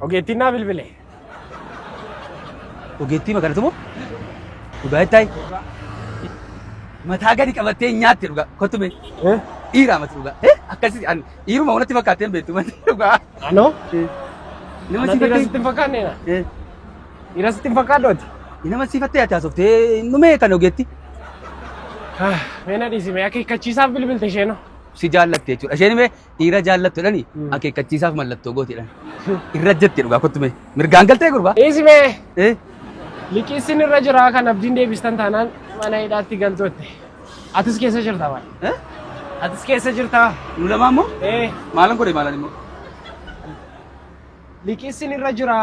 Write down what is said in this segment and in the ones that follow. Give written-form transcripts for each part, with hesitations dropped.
Ogeettiin naa bilbilee. Ogeettii makanatu moo? Dhugaa ittaay. Mataa gadi qabattee nyaatti dhugaa. Kottume. Dhiiraa mati dhugaa. Akkasii dhiiruma wanatti fakkaatee beektu mati dhugaa. Anoo? Nama Dhiira sitti hin fakkaanneena. Dhiira sitti hin fakkaaddooti. Nama siifattee ati haasoftee numee kan ogeetti. Meena dhiisime akeekkachiisaaf bilbilte isheenoo. Si jaallatte jechuudha. Isheen mee dhiira jaallattu jedhani akeekkachiisaaf mallattoo gootiidhaan. Irra jettee dhugaa kottume. Mirgaan galtee gurbaa. Dhiisime. Liqiisin irra jira kan abdiin deebistan taanaan mana hidhaatti galtootte. Atis keessa jirta maal? Atis keessa jirta. Nu lamaa immoo? Maalan godhe maalan immoo? Liqiisin irra jira.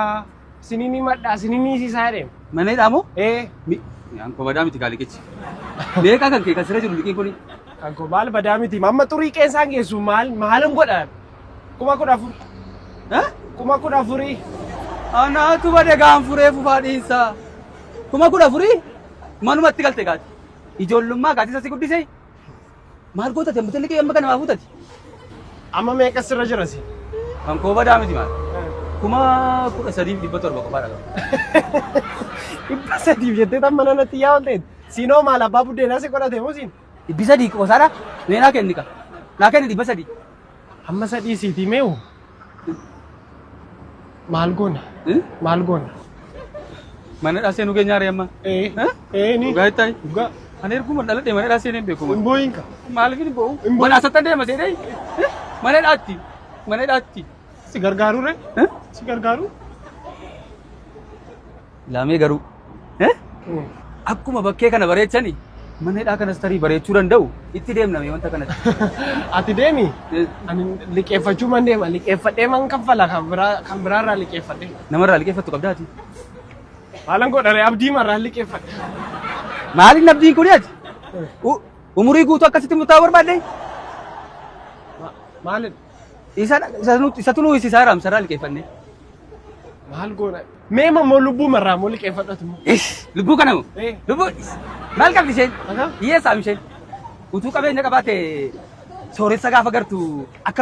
Sinini madhaa sinini siisaa jedhame. Mana hidhaa moo? Anko badaa miti kaaliqichi. Beekaa kan kee kan sirra jiru liqiin kuni. Anko maal badaa miti. Mamma xurii qeensaan geessu maalan godhan? 14,000. 14,000. Anaatu bade gaan furee fufaa dhiinsaa. 14,000 manumatti galte gaati. Ijoollummaa gaati isa si guddisee. Maal gootate amma liqii amma kana maa fuutati? Amma meeqa sirra jira si? Anko badaa miti maal? 13,700 qofaadha qaba. 300 jettee tan mana natti yaa ol ta'etti. Siinoo maal abbaa buddeenaa si godhate moo siin? 300 qosaadha. Mee naa kenni ka. Naa kenni 300. Amma sadii siitii meewu? Maal goona? Maal goona? Mana dhaasee nu geenyaa reemma. Ni. Dhugaa ittaay. Dhugaa. Ani erguma dhaladhe mana dhaasee hin beeku. Hin boo'inka. Maaliif hin boo'u? Mana asattan deema seedhee. Mana dhaatti. Mana dhaatti. Si gargaaru re? Si gargaaru? Laamee garuu. Akkuma bakkee kana bareechani mana hidhaa kanas tarii bareechuu danda'u itti deemname wanta kanatti. Ati deemi? Ani liqeeffachuu man deema. Liqeeffadhee man kaffala kan biraarraa liqeeffadhe. Namarraa liqeeffattu qabdaati. Maalan godhare abdii marraa liqeeffadhe. Maaliin abdiin kuni ati? Umurii guutuu akkasitti murtaa'uu barbaadde? Maalin? Isa tunuu isaa raamsarraa liqeeffanne. Maal goona? Mee mammoo lubbuu marraa moo liqeeffadhatu moo? Lubbuu kana moo? Lubbuu maal qabdi isheen? Hiyyeessaam isheen. Utuu qabeenya qabaate sooressa gaafa gartu akka